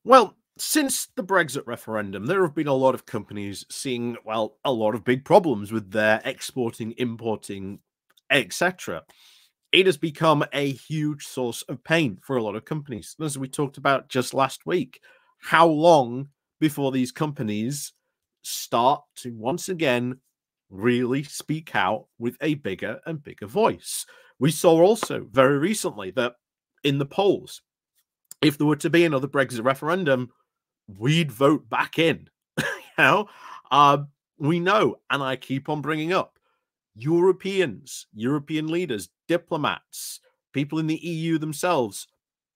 Well, since the Brexit referendum, there have been a lot of companies seeing, well, a lot of big problems with their exporting, importing, etc. It has become a huge source of pain for a lot of companies. As we talked about just last week, how long before these companies start to once again really speak out with a bigger and bigger voice? We saw also very recently that in the polls, if there were to be another Brexit referendum, we'd vote back in. you know, we know, and I keep on bringing up Europeans, European leaders, diplomats, people in the EU themselves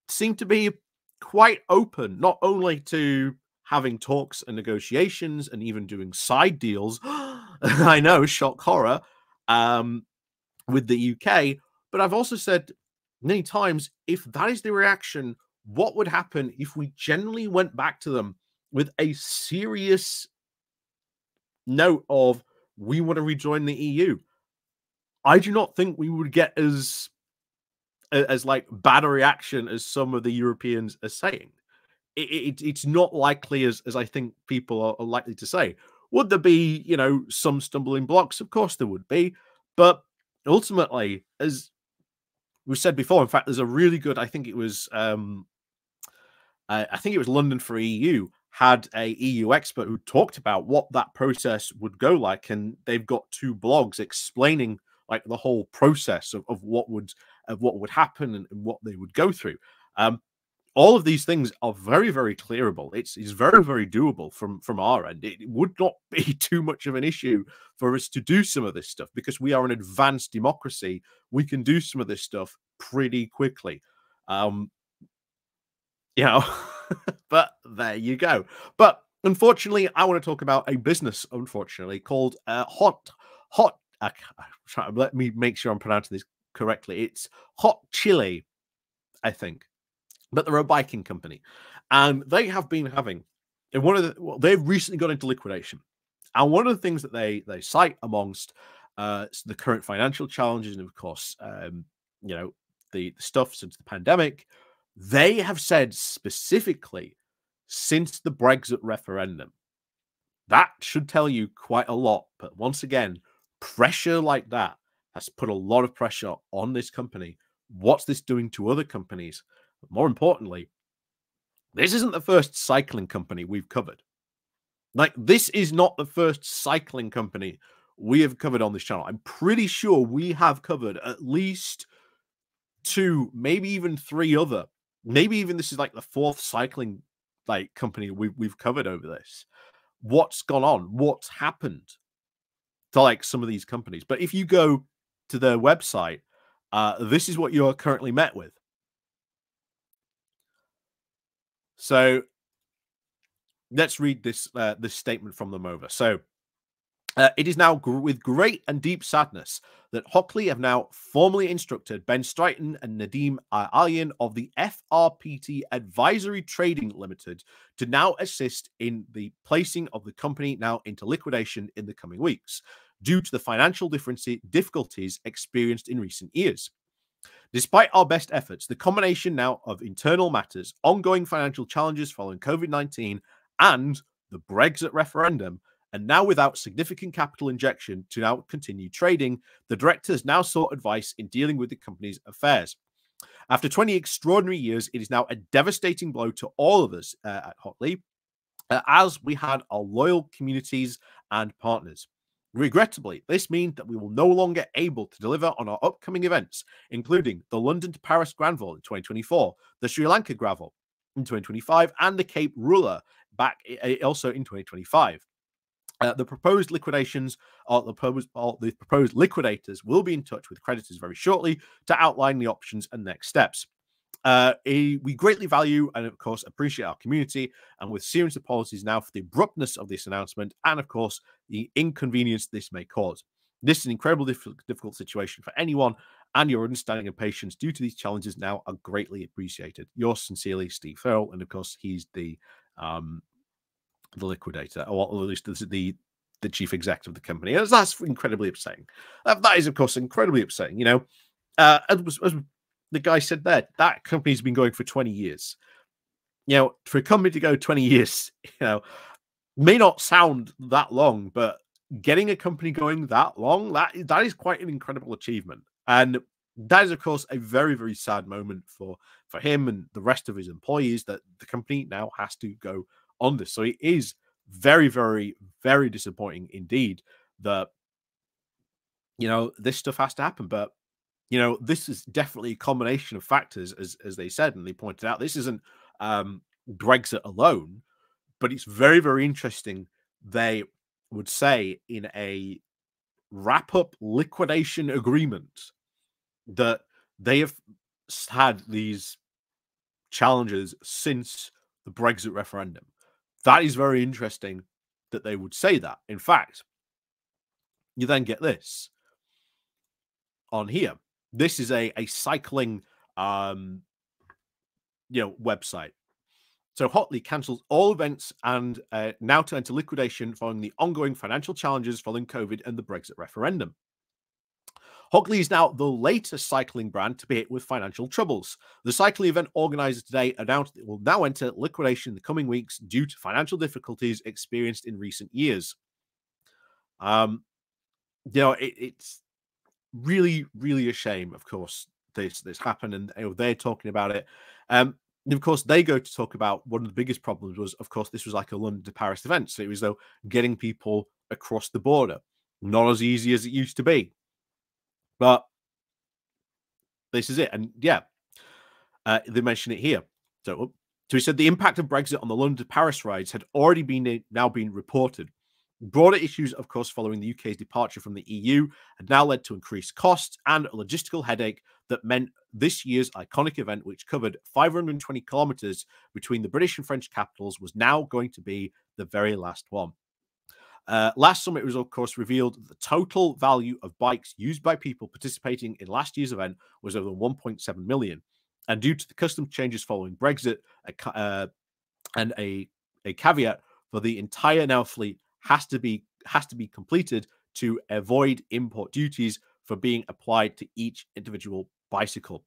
seem to be quite open, not only to having talks and negotiations and even doing side deals. I know, shock horror, with the UK, but I've also said many times, if that is the reaction, what would happen if we generally went back to them with a serious note of we want to rejoin the EU? I do not think we would get as like bad a reaction as some of the Europeans are saying. It's not likely as I think people are likely to say. Would there be, some stumbling blocks? Of course there would be, but ultimately, as we said before, in fact, there's a really good, I think it was London for EU had a EU expert who talked about what that process would go like, and they've got two blogs explaining like the whole process of what would happen and what they would go through. All of these things are very, very clearable. It's very, very doable from our end. It would not be too much of an issue for us to do some of this stuff because we are an advanced democracy. We can do some of this stuff pretty quickly. But there you go. But unfortunately, I want to talk about a business, unfortunately, called let me make sure I'm pronouncing this correctly. It's Hotchillee, I think. But they're a biking company. And they have been having, they've recently got into liquidation. And one of the things that they cite amongst the current financial challenges, and of course, the stuff since the pandemic, they have said specifically since the Brexit referendum. That should tell you quite a lot. But once again, pressure like that has put a lot of pressure on this company. What's this doing to other companies? But more importantly, this isn't the first cycling company we've covered. Like, this is not the first cycling company we have covered on this channel. I'm pretty sure we have covered at least two, maybe even three other. Maybe even this is like the fourth cycling company we've covered over this. What's gone on? What's happened to like some of these companies? But if you go to their website, this is what you're currently met with. So let's read this statement from them over. So it is now with great and deep sadness that Hockley have now formally instructed Ben Stryton and Nadeem Alian of the FRPT Advisory Trading Limited to now assist in the placing of the company now into liquidation in the coming weeks, due to the financial difficulties experienced in recent years. Despite our best efforts, the combination now of internal matters, ongoing financial challenges following COVID-19, and the Brexit referendum, and now without significant capital injection to now continue trading, the directors now sought advice in dealing with the company's affairs. After 20 extraordinary years, it is now a devastating blow to all of us at Hotchillee, as we had our loyal communities and partners. Regrettably, this means that we will no longer able to deliver on our upcoming events, including the London to Paris Gravel in 2024, the Sri Lanka Gravel in 2025, and the Cape Rouleur back also in 2025. The proposed liquidations, the proposed liquidators will be in touch with creditors very shortly to outline the options and next steps. We greatly value and, of course, appreciate our community, and with serious apologies now for the abruptness of this announcement and, of course, the inconvenience this may cause. This is an incredibly difficult situation for anyone, and your understanding and patience due to these challenges now are greatly appreciated. Yours sincerely, Steve Farrell, and, of course, he's the liquidator, or at least the chief executive of the company. That's incredibly upsetting. That is, of course, incredibly upsetting. As the guy said there, that company's been going for 20 years. for a company to go 20 years, may not sound that long, but getting a company going that long, that is quite an incredible achievement. And that is, of course, a very, very sad moment for him and the rest of his employees, that the company now has to go on this. So it is very, very, very disappointing indeed that this stuff has to happen. But this is definitely a combination of factors, as they said, and they pointed out. This isn't Brexit alone, but it's very, very interesting. They would say in a wrap-up liquidation agreement that they have had these challenges since the Brexit referendum. That is very interesting that they would say that. In fact, you then get this on here. This is a cycling website. So Hotchillee cancels all events and now to enter liquidation following the ongoing financial challenges following COVID and the Brexit referendum. Hotchillee is now the latest cycling brand to be hit with financial troubles. The cycling event organizer today announced it will now enter liquidation in the coming weeks due to financial difficulties experienced in recent years. It's really, really a shame, of course, this happened, and they're talking about it. And of course, they go to talk about one of the biggest problems was, of course, this was like a London to Paris event. So it was though getting people across the border. Not as easy as it used to be. But this is it. And yeah, they mention it here. So he said the impact of Brexit on the London to Paris rides had already now been reported. Broader issues, of course, following the UK's departure from the EU had now led to increased costs and a logistical headache that meant this year's iconic event, which covered 520 kilometers between the British and French capitals, was now going to be the very last one. Last summer, it was, of course, revealed that the total value of bikes used by people participating in last year's event was over 1.7 million. And due to the custom changes following Brexit, and a caveat for the entire now fleet has to be completed to avoid import duties for being applied to each individual bicycle.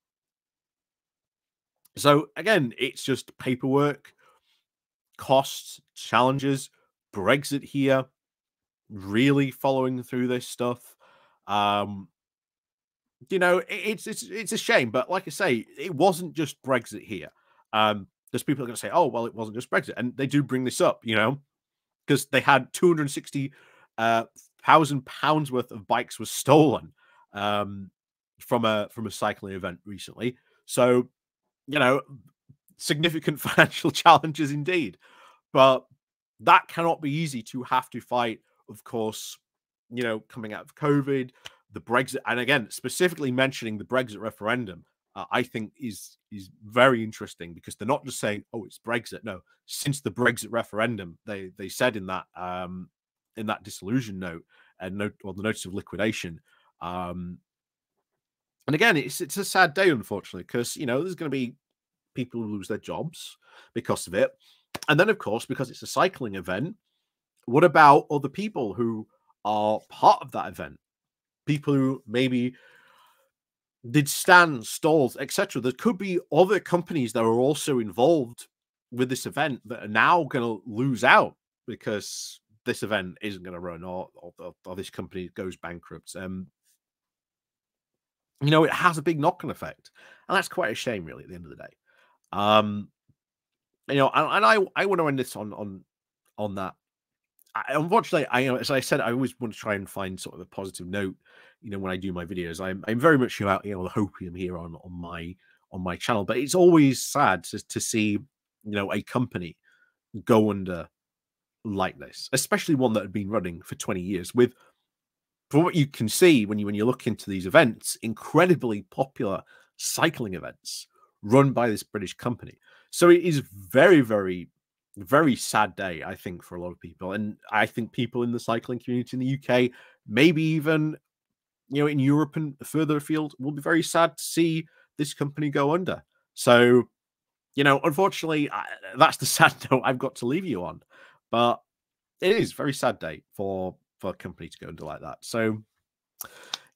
So again, it's just paperwork, costs, challenges, Brexit here, really following through this stuff. It's a shame, but like I say, it wasn't just Brexit here. There's people are going to say, "Oh, well, it wasn't just Brexit," and they do bring this up, because they had 260,000 pounds worth of bikes was stolen from a cycling event recently. So, significant financial challenges indeed. But that cannot be easy to have to fight, of course, coming out of COVID, the Brexit, and again, specifically mentioning the Brexit referendum, I think is very interesting, because they're not just saying, "Oh, it's Brexit." No, since the Brexit referendum, they said in that dissolution note and the notice of liquidation. And again, it's a sad day, unfortunately, because there's going to be people who lose their jobs because of it, and then of course, because it's a cycling event, what about other people who are part of that event? People who maybe did stands, stalls, etc. There could be other companies that are also involved with this event that are now going to lose out because this event isn't going to run, or this company goes bankrupt. It has a big knock-on effect, and that's quite a shame, really, at the end of the day. And I want to end this on that. Unfortunately, as I said, I always want to try and find sort of a positive note. When I do my videos, I'm very much about the hopium here on my channel. But it's always sad to see a company go under like this, especially one that had been running for 20 years with, from what you can see when you look into these events, incredibly popular cycling events run by this British company. So it is very, very, very sad day, I think, for a lot of people. And I think people in the cycling community in the UK, maybe even, in Europe and further afield, will be very sad to see this company go under. So, unfortunately, that's the sad note I've got to leave you on. But it is a very sad day for a company to go under like that. So,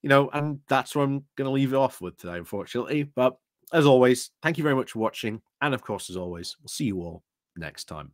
and that's what I'm going to leave you off with today, unfortunately. But as always, thank you very much for watching. And of course, as always, we'll see you all next time.